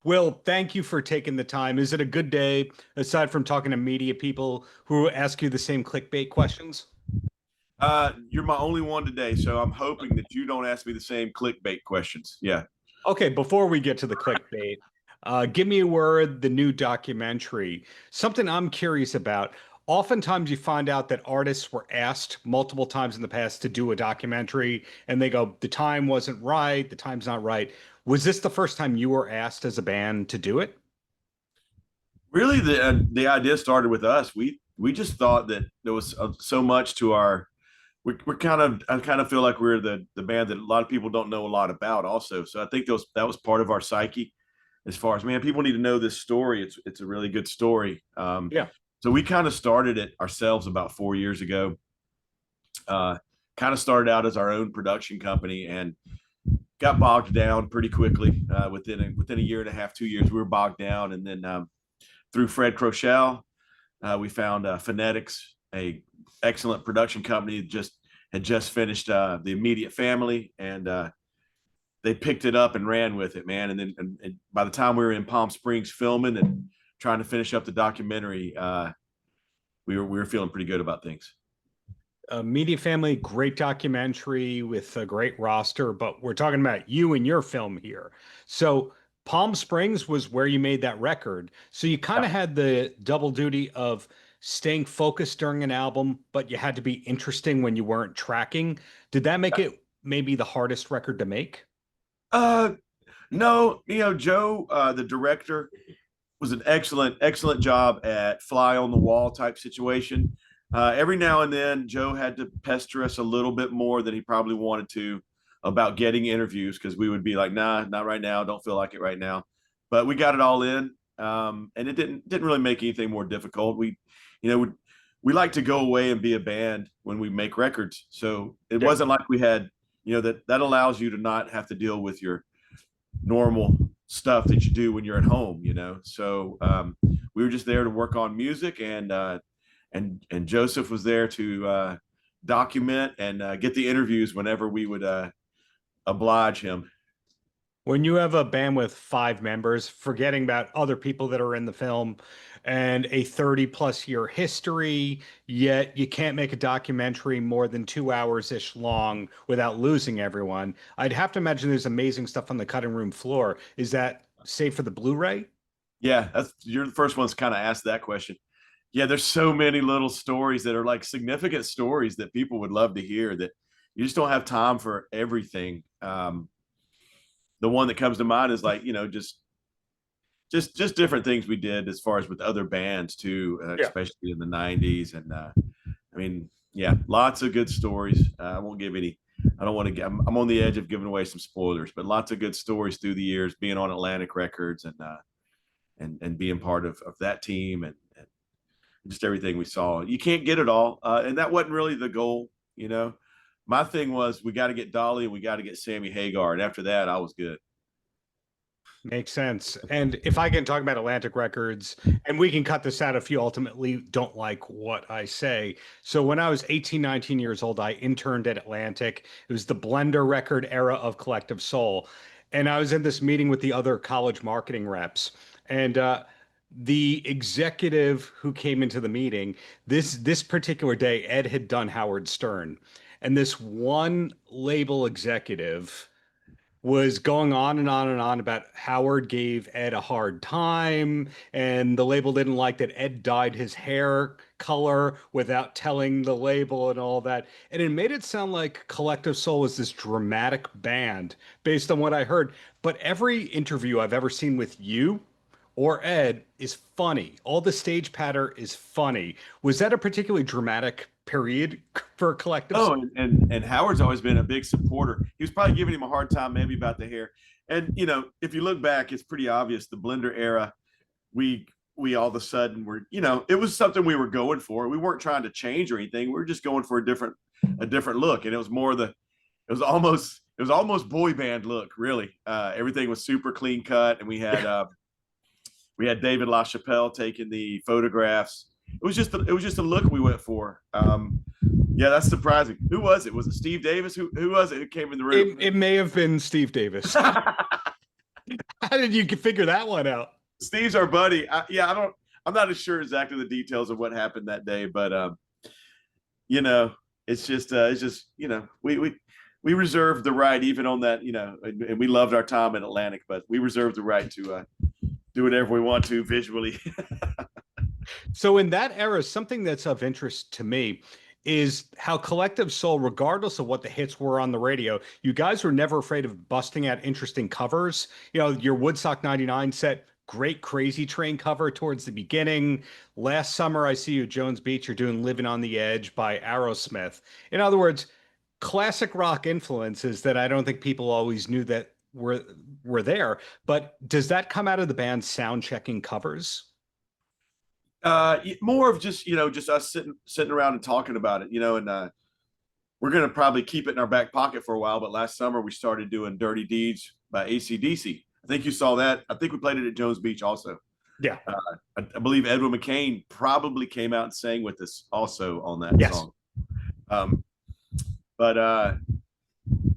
Will, thank you for taking the time. Is it a good day, aside from talking to media people who ask you the same clickbait questions? You're my only one today, so I'm hoping that you don't ask me the same clickbait questions. Yeah. Okay, before we get to the clickbait, give me a word, the new documentary. Something I'm curious about. Oftentimes, you find out that artists were asked multiple times in the past to do a documentary, and they go, the time wasn't right, the time's not right. Was this the first time you were asked as a band to do it? Really, the idea started with us. We just thought that there was so much to our. We're kind of I kind of feel like we're the band that a lot of people don't know a lot about. Also, so I think that was part of our psyche. As far as man, people need to know this story. It's a really good story. Yeah. So we kind of started it ourselves about 4 years ago. Uh, kind of started out as our own production company and got bogged down pretty quickly. Within a year and a half, 2 years, we were bogged down, and then through Fred Crochelle, we found Phonetics, a excellent production company, had just finished The Immediate Family, and they picked it up and ran with it, man. And then and by the time we were in Palm Springs filming and trying to finish up the documentary, we were feeling pretty good about things. Media Family, great documentary with a great roster, but we're talking about you and your film here. So Palm Springs was where you made that record. So you kind Yeah. of had the double duty of staying focused during an album, but you had to be interesting when you weren't tracking. Did that make it maybe the hardest record to make? Uh, no, Joe, the director, was an excellent job at fly on the wall type situation. Every now and then, Joe had to pester us a little bit more than he probably wanted to about getting interviews because we would be like, "Nah, not right now. Don't feel like it right now." But we got it all in, and it didn't really make anything more difficult. You know, we like to go away and be a band when we make records, so it Yeah. wasn't like we had, that allows you to not have to deal with your normal stuff that you do when you're at home. So we were just there to work on music, and Joseph was there to document and get the interviews whenever we would oblige him. When you have a band with five members, forgetting about other people that are in the film and a 30 plus year history, yet you can't make a documentary more than 2 hours ish long without losing everyone. I'd have to imagine there's amazing stuff on the cutting room floor. Is that safe for the Blu-ray? Yeah, you're the first ones kind of asked that question. Yeah, there's so many little stories that are like significant stories that people would love to hear that you just don't have time for everything. The one that comes to mind is like, just different things we did as far as with other bands too, Yeah. especially in the 90s. And I mean, yeah, lots of good stories. I won't give any. I don't want to get. I'm on the edge of giving away some spoilers, but lots of good stories through the years, being on Atlantic Records and being part of that team and just everything we saw. You can't get it all, and that wasn't really the goal. My thing was we got to get Dolly and we got to get Sammy Hagar, and after that, I was good. Makes sense. And if I can talk about Atlantic Records, and we can cut this out if you ultimately don't like what I say. So when I was 18, 19 years old, I interned at Atlantic. It was the Blender record era of Collective Soul. And I was in this meeting with the other college marketing reps. And the executive who came into the meeting, this particular day, Ed had done Howard Stern. And this one label executive was going on and on and on about Howard gave Ed a hard time, and the label didn't like that Ed dyed his hair color without telling the label and all that. And it made it sound like Collective Soul was this dramatic band based on what I heard. But every interview I've ever seen with you or Ed is funny. All the stage patter is funny. Was that a particularly dramatic period for Collective Oh, Soul? and Howard's always been a big supporter. He was probably giving him a hard time maybe about the hair. And if you look back, it's pretty obvious the Blender era. We all of a sudden it was something we were going for. We weren't trying to change or anything. We were just going for a different look, and it was more it was almost boy band look, really. Everything was super clean cut, and we had David LaChapelle taking the photographs. It was just a look we went for. Yeah, that's surprising. Who was it? Was it Steve Davis? Who was it who came in the room? It may have been Steve Davis. How did you figure that one out? Steve's our buddy. I'm not as sure exactly the details of what happened that day, but you know, it's just we reserved the right, even on that, and we loved our time in Atlantic, but we reserved the right to do whatever we want to visually. So in that era, something that's of interest to me is how Collective Soul, regardless of what the hits were on the radio, you guys were never afraid of busting out interesting covers. Your Woodstock 99 set, great Crazy Train cover towards the beginning. Last summer, I see you at Jones Beach, you're doing Living on the Edge by Aerosmith. In other words, classic rock influences that I don't think people always knew that were there. But does that come out of the band's sound checking covers? More of just us sitting around and talking about it, and we're going to probably keep it in our back pocket for a while. But last summer we started doing Dirty Deeds by AC/DC. I think you saw that. I think we played it at Jones Beach also. Yeah. I believe Edwin McCain probably came out and sang with us also on that song. But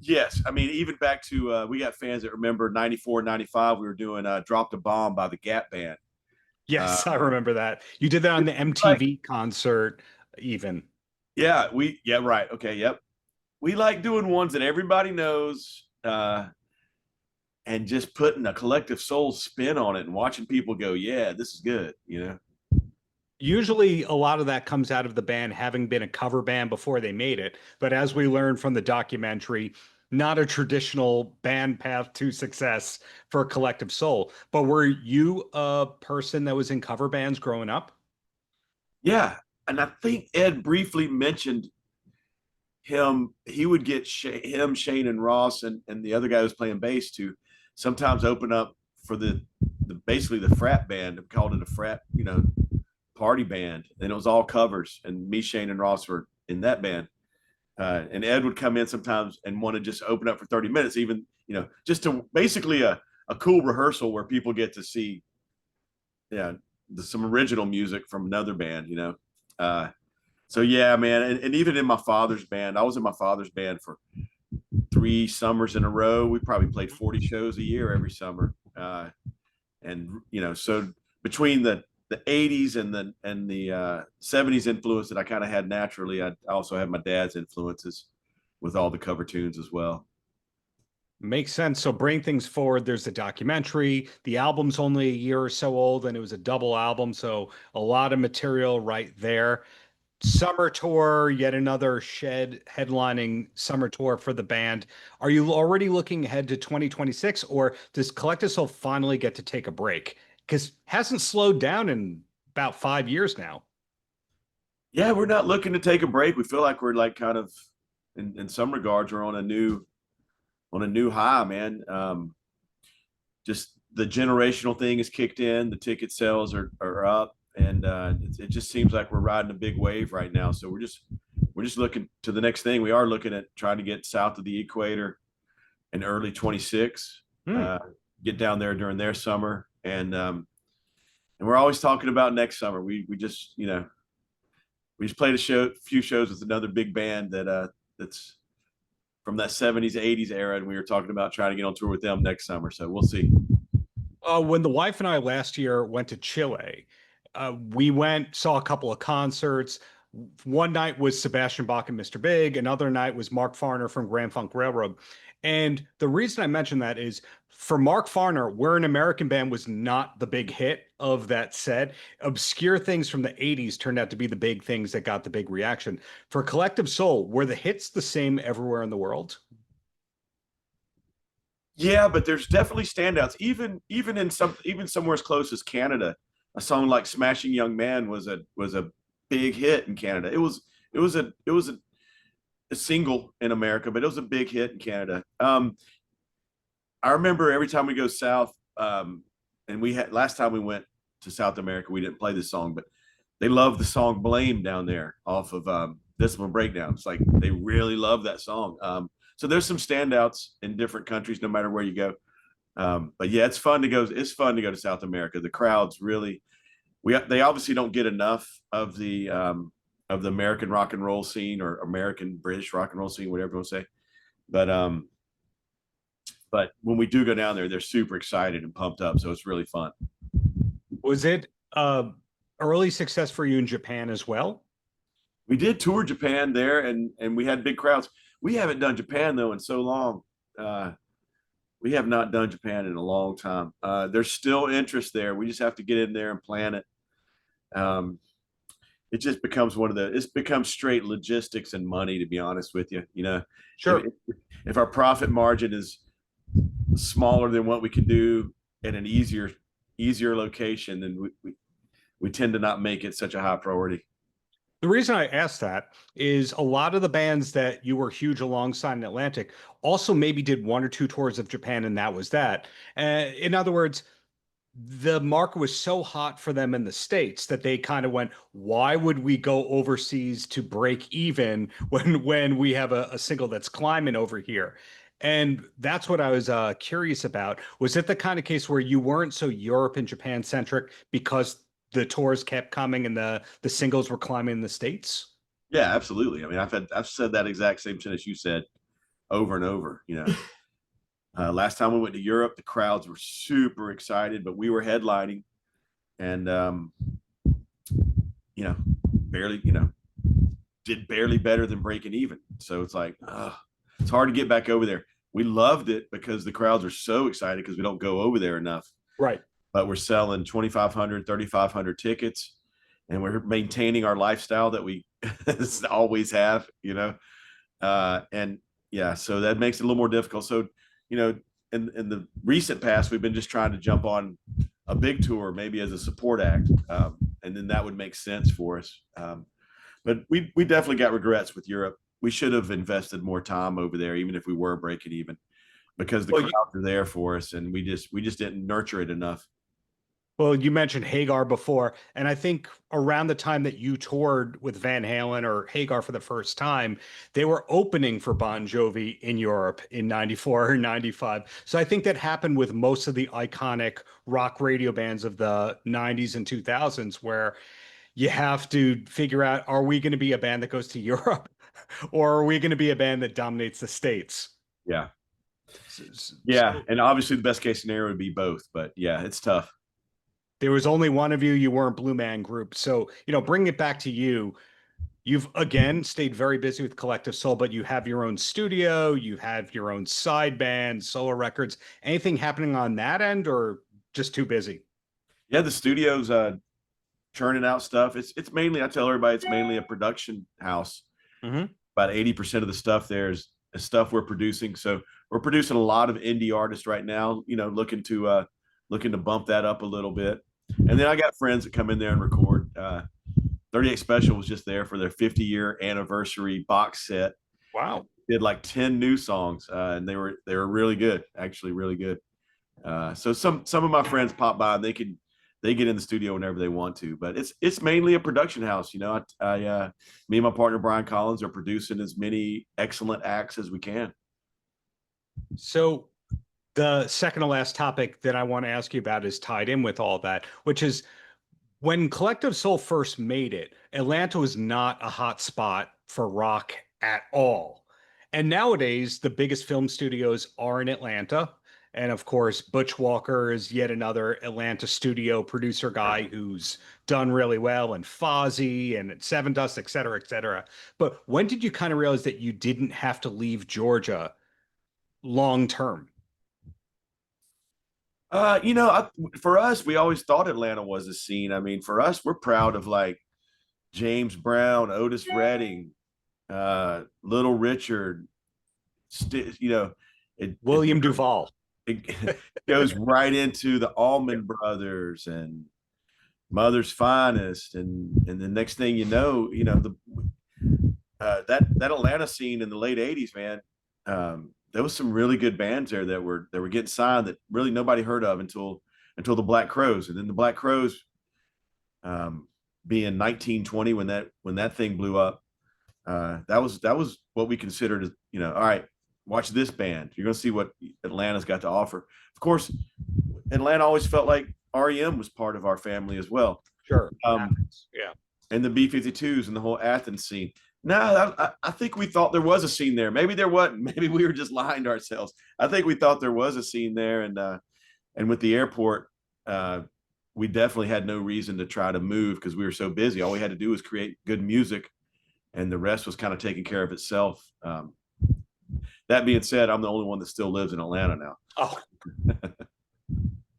yes, I mean, even back to we got fans that remember 94, 95, we were doing Drop the Bomb by the Gap Band. Yes, I remember that. You did that on the MTV concert, even. Yeah, right. Okay, yep. We like doing ones that everybody knows, and just putting a Collective Soul spin on it and watching people go, yeah, this is good, Usually a lot of that comes out of the band having been a cover band before they made it. But as we learned from the documentary, not a traditional band path to success for Collective Soul. But were you a person that was in cover bands growing up? Yeah. And I think Ed briefly mentioned him. He would get him, Shane, and Ross, and the other guy who was playing bass to sometimes open up for the basically the frat band. I called it a frat, party band, and it was all covers. And me, Shane, and Ross were in that band. And Ed would come in sometimes and want to just open up for 30 minutes, even, just to basically a cool rehearsal where people get to see, some original music from another band, So yeah, man. And even in my father's band, I was in my father's band for 3 summers in a row. We probably played 40 shows a year every summer. So between the 80s and the 70s influence that I kind of had naturally, I also had my dad's influences with all the cover tunes as well. Makes sense. So bring things forward. There's the documentary. The album's only a year or so old, and it was a double album. So a lot of material right there. Summer tour, yet another Shed headlining summer tour for the band. Are you already looking ahead to 2026, or does Collective Soul finally get to take a break? Because hasn't slowed down in about 5 years now. Yeah, we're not looking to take a break. We feel like we're like kind of in some regards we're on a new high, man. Just the generational thing has kicked in. The ticket sales are up, and it just seems like we're riding a big wave right now. So we're just looking to the next thing. We are looking at trying to get south of the equator in early 26. Get down there during their summer. And we're always talking about next summer. We just played a few shows with another big band that's from that 70s 80s era, and we were talking about trying to get on tour with them next summer. So we'll see. When the wife and I last year went to Chile, we saw a couple of concerts. One night was Sebastian Bach and Mr. Big. Another night was Mark Farner from Grand Funk Railroad. And the reason I mention that is for Mark Farner, We're an American Band was not the big hit of that set. Obscure things from the 80s turned out to be the big things that got the big reaction. For Collective Soul, were the hits the same everywhere in the world? Yeah, but there's definitely standouts. Even somewhere as close as Canada, a song like "Smashing Young Man" was a big hit in Canada. It was a single in America, but it was a big hit in Canada. I remember every time we go south, and last time we went to South America, we didn't play this song, but they love the song "Blame" down there off of Discipline Breakdown. It's like they really love that song. So there's some standouts in different countries, no matter where you go. But yeah, it's fun to go. It's fun to go to South America. The crowds really, they obviously don't get enough of the American rock and roll scene or American British rock and roll scene, whatever you want to say. But But when we do go down there, they're super excited and pumped up. So it's really fun. Was it early success for you in Japan as well? We did tour Japan there, and we had big crowds. We haven't done Japan though in so long. We have not done Japan in a long time. There's still interest there. We just have to get in there and plan it. Um, it just becomes it's become straight logistics and money, to be honest with you. Sure. If our profit margin is smaller than what we can do in an easier location, then we tend to not make it such a high priority. The reason I asked that is a lot of the bands that you were huge alongside in Atlantic also maybe did one or two tours of Japan, and that was that. In other words, the market was so hot for them in the States that they kind of went, why would we go overseas to break even when we have a single that's climbing over here? And that's what I was curious about. Was it the kind of case where you weren't so Europe and Japan centric because the tours kept coming and the singles were climbing in the States? Yeah, absolutely. I mean, I've said that exact same sentence you said over and over. Last time we went to Europe, the crowds were super excited, but we were headlining, and barely, did barely better than breaking even. So it's like, it's hard to get back over there. We loved it because the crowds are so excited because we don't go over there enough. Right. But we're selling 2,500, 3,500 tickets, and we're maintaining our lifestyle that we always have, and yeah, so that makes it a little more difficult. So, in the recent past, we've been just trying to jump on a big tour, maybe as a support act, and then that would make sense for us. But we definitely got regrets with Europe. We should have invested more time over there, even if we were breaking even, because the crowds are there for us, and we just didn't nurture it enough. Well, you mentioned Hagar before, and I think around the time that you toured with Van Halen or Hagar for the first time, they were opening for Bon Jovi in Europe in 94 or 95. So I think that happened with most of the iconic rock radio bands of the 90s and 2000s, where you have to figure out, are we going to be a band that goes to Europe or are we going to be a band that dominates the States? Yeah. Yeah. And obviously the best case scenario would be both, but yeah, it's tough. There was only one of you. You weren't Blue Man Group. So, bring it back to you. You've again stayed very busy with Collective Soul, but you have your own studio, you have your own side band, solo records. Anything happening on that end or just too busy? Yeah, the studio's churning out stuff. It's mainly, I tell everybody, it's mainly a production house. Mm-hmm. About 80% of the stuff there is stuff we're producing. So we're producing a lot of indie artists right now, looking to bump that up a little bit. And then I got friends that come in there and record. 38 Special was just there for their 50-year anniversary box set. Wow. Did like 10 new songs, and they were really good, actually really good. So some of my friends pop by and they get in the studio whenever they want to, but it's mainly a production house. Me and my partner Brian Collins are producing as many excellent acts as we can. So the second to last topic that I want to ask you about is tied in with all that, which is when Collective Soul first made it, Atlanta was not a hot spot for rock at all. And nowadays, the biggest film studios are in Atlanta. And of course, Butch Walker is yet another Atlanta studio producer guy who's done really well, and Fozzy and Seven Dust, et cetera, et cetera. But when did you kind of realize that you didn't have to leave Georgia long term? For us, we always thought Atlanta was a scene. I mean, for us, we're proud of like James Brown, Otis Redding, Little Richard, William Duvall. It goes right into the Allman Brothers and Mother's Finest, and the next thing you know, that Atlanta scene in the late '80s, man. There was some really good bands there that were getting signed that really nobody heard of until the Black Crowes, and then the Black Crowes, being 1920 when that thing blew up, that was what we considered as, all right, watch this band. You're going to see what Atlanta's got to offer. Of course, Atlanta always felt like REM was part of our family as well. Sure. Yeah. And the B-52s and the whole Athens scene. No, I think we thought there was a scene there. Maybe there wasn't. Maybe we were just lying to ourselves. I think we thought there was a scene there, and with the airport, we definitely had no reason to try to move because we were so busy. All we had to do was create good music, and the rest was kind of taking care of itself. That being said, I'm the only one that still lives in Atlanta now. Oh,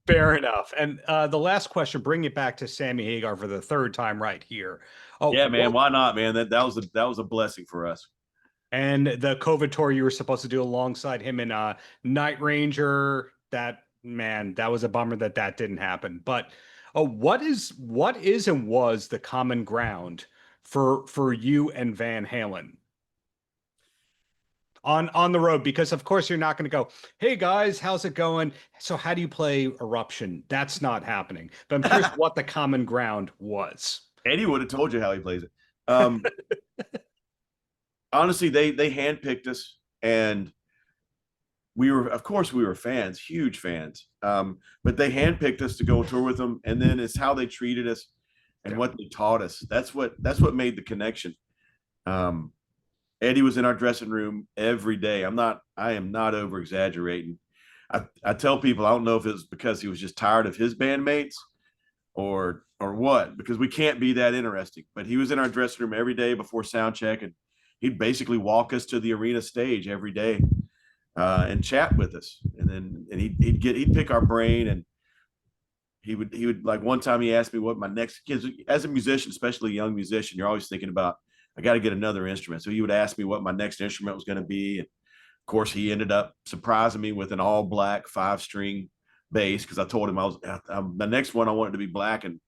fair enough. And the last question, bring it back to Sammy Hagar for the third time right here. Oh, Yeah, man. Why not, man? That was a blessing for us. and the COVID tour you were supposed to do alongside him in Night Ranger. That man, that was a bummer that that didn't happen. But what is and was the common ground for you and Van Halen on the road? Because of course you're not going to go, hey guys, how's it going? So how do you play Eruption? That's not happening. But I'm curious what the common ground was. Eddie would have told you how he plays it. Honestly, they handpicked us, and we were fans, huge fans. But they handpicked us to go tour with them, and then it's how they treated us and what they taught us. That's what made the connection. Eddie was in our dressing room every day. I am not over exaggerating. I tell people I don't know if it was because he was just tired of his bandmates or what, because we can't be that interesting. But he was in our dressing room every day before sound check, and he'd basically walk us to the arena stage every day and chat with us. And he'd pick our brain, and he would like one time he asked me what my next, as a musician, especially a young musician, you're always thinking about, I got to get another instrument. So he would ask me what my next instrument was going to be. And of course, he ended up surprising me with an all black 5-string bass, because I told him the next one I wanted to be black and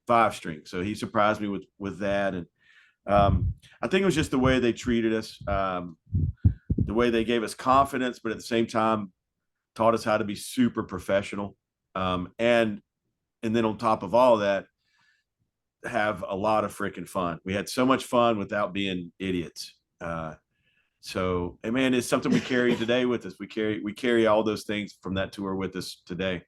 5-string. So he surprised me with that. And I think it was just the way they treated us, the way they gave us confidence, but at the same time taught us how to be super professional. And then on top of all that, have a lot of freaking fun. We had so much fun without being idiots. So, and man, it's something we carry today with us. We carry all those things from that tour with us today.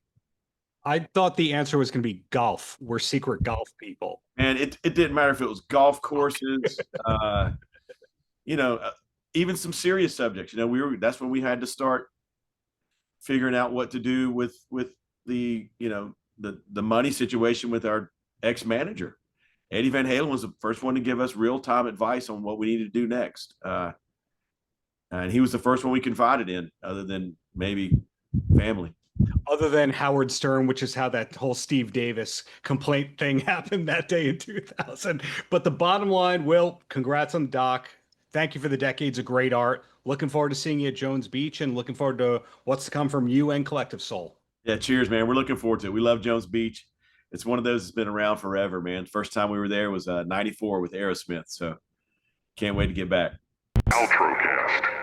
I thought the answer was going to be golf. We're secret golf people. And it didn't matter if it was golf courses, even some serious subjects. That's when we had to start figuring out what to do with the money situation with our ex-manager. Eddie Van Halen was the first one to give us real-time advice on what we needed to do next. And he was the first one we confided in, other than maybe family. Other than Howard Stern, which is how that whole Steve Davis complaint thing happened that day in 2000. But the bottom line, Will, congrats on the doc. Thank you for the decades of great art. Looking forward to seeing you at Jones Beach, and looking forward to what's to come from you and Collective Soul. Yeah, cheers, man. We're looking forward to it. We love Jones Beach. It's one of those that's been around forever, man. First time we were there was 94 with Aerosmith. So can't wait to get back. Paltrocast.